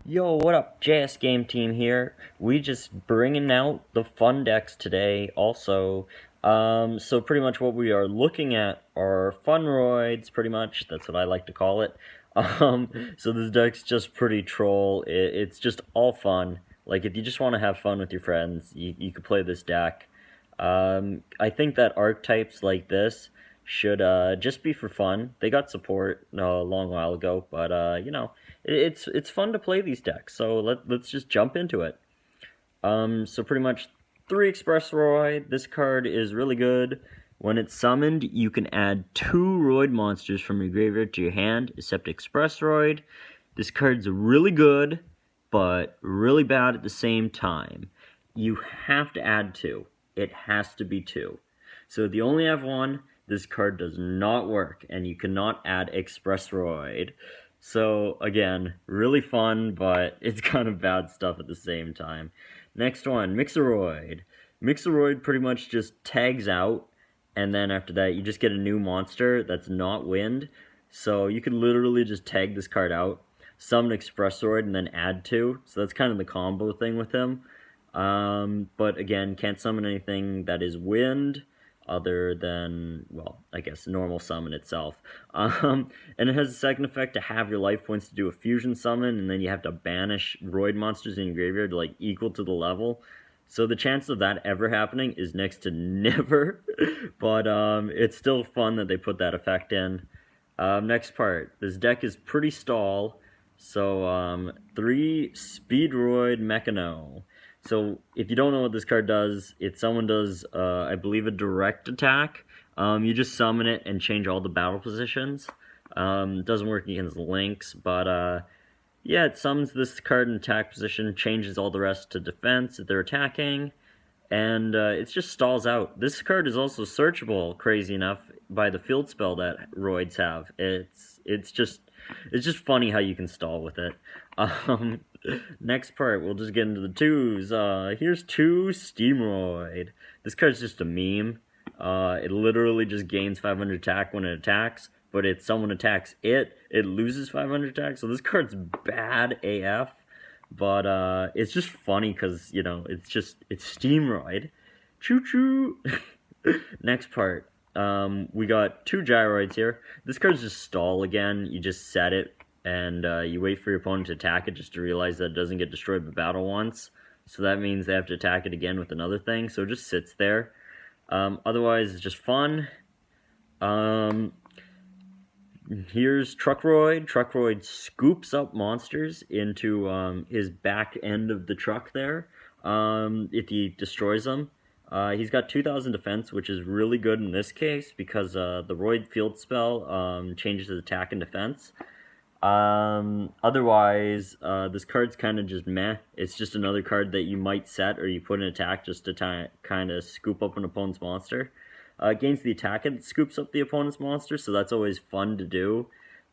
Yo, what up? JS Game Team here. We just bringing out the fun decks today. Also, so pretty much what we are looking at are Funroids. Pretty much, that's what I like to call it. So this deck's just pretty troll. It's just all fun. Like if you just want to have fun with your friends, you could play this deck. I think that archetypes like this should just be for fun. They got support a long while ago, but it's fun to play these decks. So let's just jump into it. So pretty much 3 Express Roid. This card is really good. When it's summoned, you can add 2 Roid monsters from your graveyard to your hand, except Express Roid. This card's really good, but really bad at the same time. You have to add 2. It has to be 2. So if you only have 1, this card does not work, and you cannot add Express Roid. So again, really fun, but it's kind of bad stuff at the same time. Next one, Mixeroid. Mixeroid pretty much just tags out, and then after that you just get a new monster that's not wind. So you can literally just tag this card out, summon Expressoid, and then add 2. So that's kind of the combo thing with him. But again, can't summon anything that is wind other than, well, I guess normal summon itself. And it has a second effect to have your life points to do a fusion summon, and then you have to banish Roid monsters in your graveyard to like equal to the level. So the chance of that ever happening is next to never, but it's still fun that they put that effect in. Next part, this deck is pretty stall, so 3 Speedroid Mechano. So if you don't know what this card does, someone does, I believe, a direct attack. You just summon it and change all the battle positions. It doesn't work against links, but yeah, it summons this card in attack position, changes all the rest to defense if they're attacking, and it just stalls out. This card is also searchable, crazy enough, by the field spell that Roids have. It's just funny how you can stall with it. Next part, we'll just get into the 2s. Here's 2 Steamroid. This card's just a meme. It literally just gains 500 attack when it attacks, but if someone attacks it loses 500 attack. So this card's bad AF, but it's just funny because, you know, it's Steamroid. Choo-choo! Next part, we got 2 Gyroids here. This card's just stall again. You just set it, and you wait for your opponent to attack it just to realize that it doesn't get destroyed by battle once. So that means they have to attack it again with another thing, so it just sits there. Otherwise, it's just fun. Here's Truckroid. Truckroid scoops up monsters into his back end of the truck there if he destroys them. He's got 2,000 defense, which is really good in this case because the Roid field spell changes his attack and defense. Otherwise, this card's kind of just meh. It's just another card that you might set or you put in attack just to kind of scoop up an opponent's monster. Gains the attack and scoops up the opponent's monster, so that's always fun to do.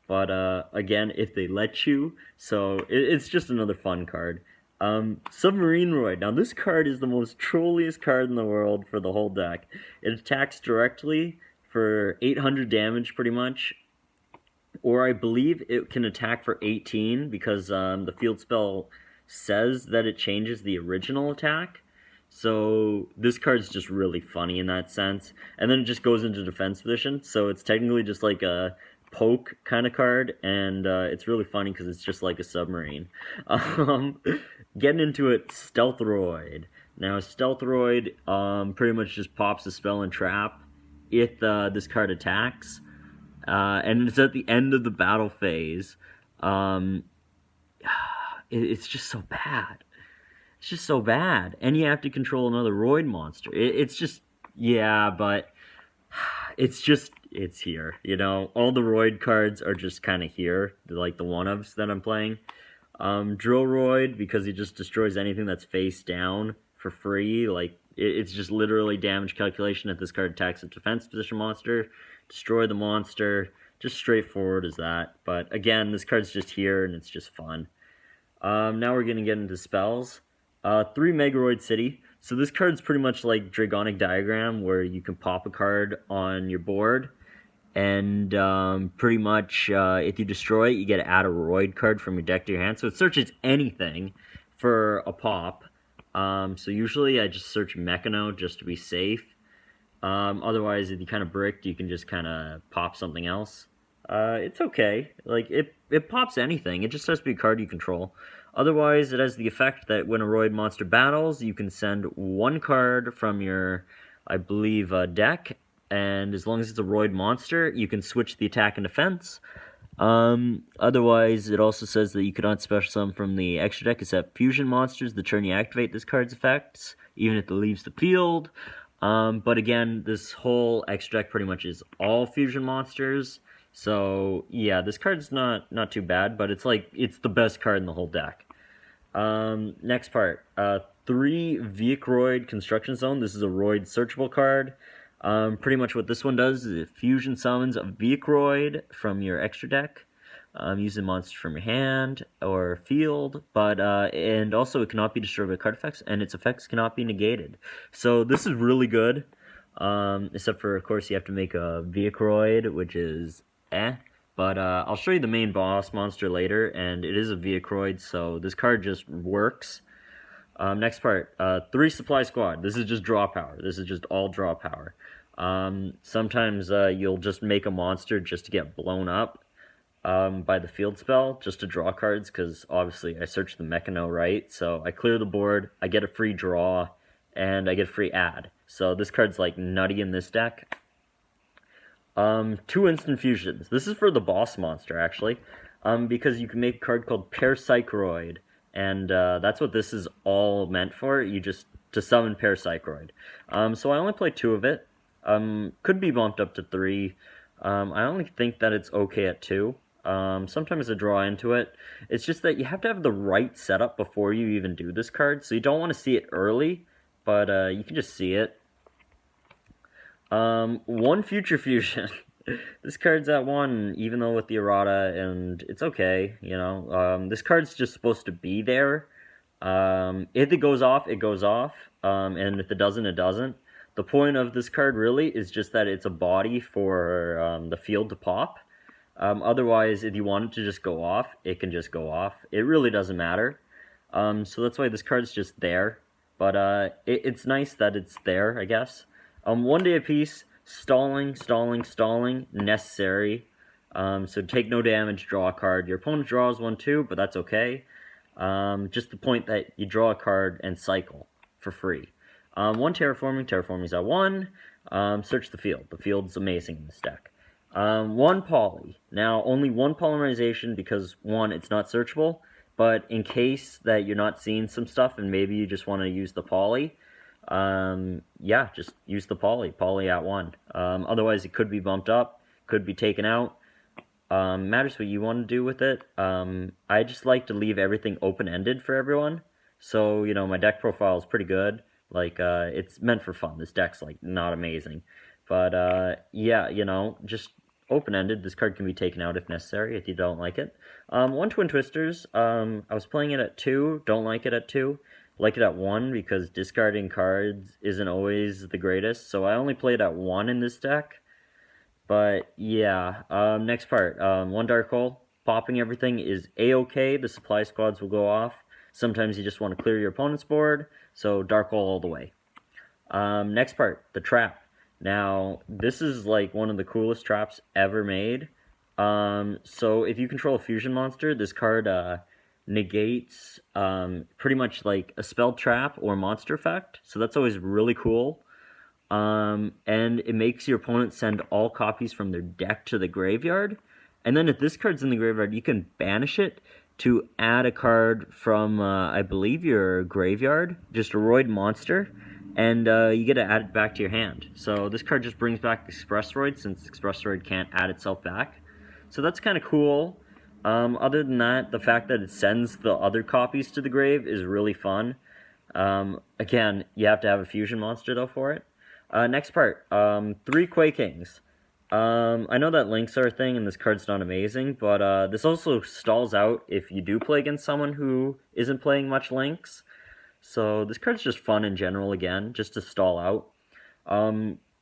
But again, if they let you, so it's just another fun card. Submarine Roid. Now this card is the most trolliest card in the world for the whole deck. It attacks directly for 800 damage pretty much. Or I believe it can attack for 18 because the field spell says that it changes the original attack. So this card's just really funny in that sense. And then it just goes into defense position. So it's technically just like a poke kind of card. And it's really funny because it's just like a submarine. Getting into it, Stealthroid. Now Stealthroid pretty much just pops a spell and trap if this card attacks. And it's at the end of the battle phase. It's just so bad. It's just so bad. And you have to control another Roid monster. It's just, yeah, but it's here, you know? All the Roid cards are just kind of here. They're like the one-ofs that I'm playing. Drill Roid, because he just destroys anything that's face down for free. Like, it's just literally damage calculation if this card attacks a defense position monster. Destroy the monster. Just straightforward as that. But again, this card's just here and it's just fun. Now we're going to get into spells. 3 Megaroid City. So this card's pretty much like Dragonic Diagram, where you can pop a card on your board, and pretty much if you destroy it, you get to add a Roid card from your deck to your hand. So it searches anything for a pop. So usually I just search Mechano just to be safe. Otherwise, if you kind of bricked, you can just kind of pop something else. It's okay. Like, it pops anything. It just has to be a card you control. Otherwise, it has the effect that when a Roid monster battles, you can send one card from your, I believe, deck, and as long as it's a Roid monster, you can switch the attack and defense. Otherwise, it also says that you cannot special summon from the extra deck except fusion monsters the turn you activate this card's effects, even if it leaves the field. But again, this whole extra deck pretty much is all fusion monsters. So yeah, this card's not too bad, but it's the best card in the whole deck. Next part, 3 Vehicroid Construction Zone. This is a Roid searchable card. Pretty much what this one does is it fusion summons a Vehicroid from your extra deck, using monsters from your hand or field, but and also it cannot be destroyed by card effects, and its effects cannot be negated. So this is really good, except for, of course, you have to make a Vehicroid, which is but I'll show you the main boss monster later, and it is a Vehicroid, so this card just works. Next part, 3 Supply Squad. This is just draw power. This is just all draw power. Sometimes you'll just make a monster just to get blown up by the field spell, just to draw cards, because obviously I search the Mechano, right? So I clear the board, I get a free draw, and I get a free add. So this card's like nutty in this deck. 2 instant fusions. This is for the boss monster, actually, because you can make a card called Parapsychroid, and that's what this is all meant for. You just to summon Parapsychroid. So I only play 2 of it. Could be bumped up to 3. I only think that it's okay at 2. Sometimes I draw into it. It's just that you have to have the right setup before you even do this card, so you don't want to see it early, but you can just see it. 1 Future Fusion. This card's at 1, even though with the errata, and it's okay, you know. This card's just supposed to be there. If it goes off, it goes off, and if it doesn't, it doesn't. The point of this card really is just that it's a body for the field to pop. Otherwise, if you want it to just go off, it can just go off. It really doesn't matter. So that's why this card's just there. But it's nice that it's there, I guess. 1 day apiece, stalling, necessary. So take no damage, draw a card. Your opponent draws 1 too, but that's okay. Just the point that you draw a card and cycle for free. 1 terraforming's at 1. Search the field. The field's amazing in this deck. 1 poly. Now, only 1 polymerization because, 1, it's not searchable, but in case that you're not seeing some stuff and maybe you just want to use the poly, yeah, just use the poly at 1. Otherwise, it could be bumped up, could be taken out. Matters what you want to do with it. I just like to leave everything open-ended for everyone. So, you know, my deck profile is pretty good. Like, it's meant for fun. This deck's, like, not amazing. But, yeah, you know, just open-ended. This card can be taken out if necessary, if you don't like it. 1 Twin Twisters. I was playing it at 2. Don't like it at 2. Like it at 1 because discarding cards isn't always the greatest. So I only played at 1 in this deck. But, yeah. Next part. 1 Dark Hole. Popping everything is A-okay. The supply squads will go off. Sometimes you just want to clear your opponent's board. So Dark Hole all the way. Next part. The Trap. Now, this is like one of the coolest traps ever made. So if you control a fusion monster, this card negates pretty much like a spell trap or monster effect. So that's always really cool. And it makes your opponent send all copies from their deck to the graveyard. And then if this card's in the graveyard, you can banish it to add a card from, I believe, your graveyard, just a Roid monster, and you get to add it back to your hand. So this card just brings back Express Roid, since Express Roid can't add itself back. So that's kind of cool. Other than that, the fact that it sends the other copies to the grave is really fun. Again, you have to have a fusion monster, though, for it. Next part, 3 Quakings. I know that links are a thing, and this card's not amazing, but this also stalls out if you do play against someone who isn't playing much links. So this card's just fun in general, again, just to stall out.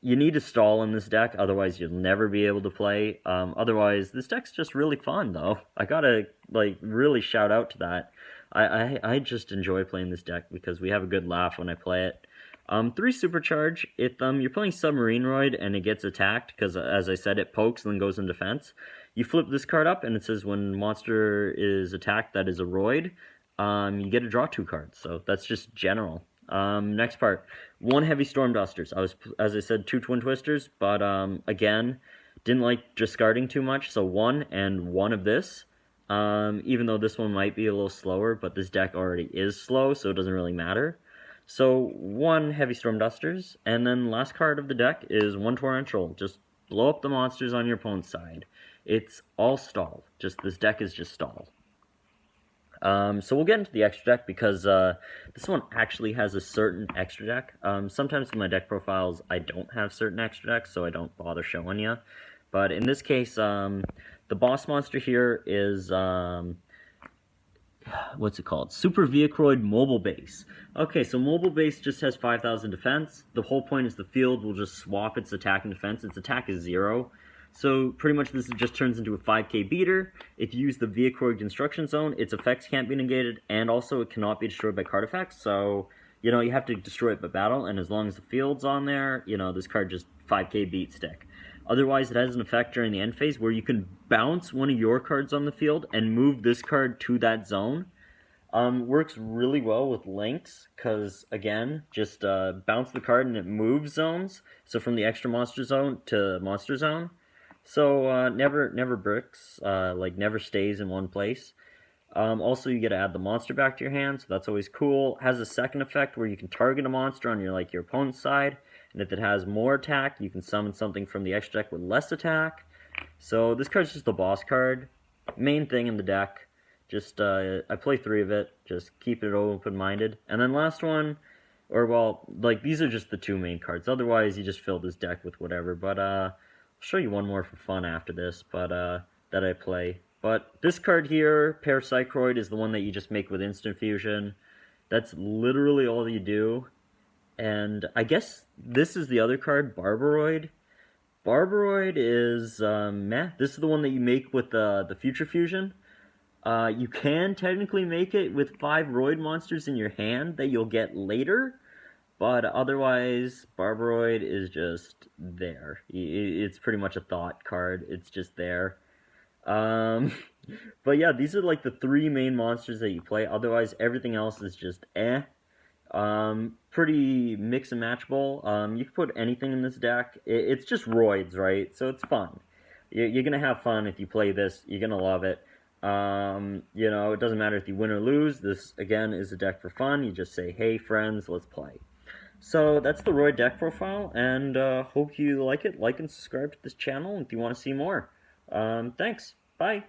you need to stall in this deck, otherwise you'll never be able to play. Otherwise, this deck's just really fun, though. I gotta, like, really shout out to that. I just enjoy playing this deck because we have a good laugh when I play it. 3 Supercharge, if you're playing Submarine Roid and it gets attacked, because as I said, it pokes and then goes in defense, you flip this card up and it says when monster is attacked that is a Roid, you get to draw 2 cards, so that's just general. Next part, 1 Heavy Storm Dusters. As I said, 2 Twin Twisters, but again, didn't like discarding too much, so 1 and 1 of this. Even though this one might be a little slower, but this deck already is slow, so it doesn't really matter. So 1 Heavy Storm Dusters, and then last card of the deck is 1 Torrential. Just blow up the monsters on your opponent's side. It's all stall. This deck is just stall. So we'll get into the extra deck because this one actually has a certain extra deck. Sometimes in my deck profiles I don't have certain extra decks, so I don't bother showing you. But in this case, the boss monster here is, what's it called? Super Vehicroid Mobile Base. Okay, so Mobile Base just has 5,000 defense. The whole point is the field will just swap its attack and defense. Its attack is 0. So pretty much this just turns into a 5k beater. If you use the Vehicroid Construction Zone, its effects can't be negated, and also it cannot be destroyed by card effects. So, you know, you have to destroy it by battle, and as long as the field's on there, you know, this card just 5k beat stick. Otherwise, it has an effect during the end phase where you can bounce one of your cards on the field and move this card to that zone. Works really well with links, because, again, just bounce the card and it moves zones. So from the extra monster zone to monster zone. So, never bricks, like, never stays in one place. Also, you get to add the monster back to your hand, so that's always cool. Has a second effect where you can target a monster on your opponent's side, and if it has more attack, you can summon something from the extra deck with less attack. So this card's just the boss card. Main thing in the deck. Just, I play 3 of it, just keep it open-minded. And then last one, or well, like, these are just the 2 main cards. Otherwise, you just fill this deck with whatever, but, I'll show you one more for fun after this, but, that I play. But this card here, Parapsychroid, is the one that you just make with Instant Fusion. That's literally all you do. And I guess this is the other card, Barbaroid. Barbaroid is, meh. This is the one that you make with the Future Fusion. You can technically make it with 5 Roid monsters in your hand that you'll get later. But otherwise, Barbaroid is just there. It's pretty much a thought card. It's just there. But yeah, these are like the 3 main monsters that you play. Otherwise, everything else is just eh. Pretty mix and matchable. You can put anything in this deck. It's just Roids, right? So it's fun. You're gonna have fun if you play this. You're gonna love it. You know, it doesn't matter if you win or lose. This, again, is a deck for fun. You just say, hey, friends, let's play. So that's the Roid deck profile, and hope you like it. Like and subscribe to this channel if you want to see more. Thanks. Bye.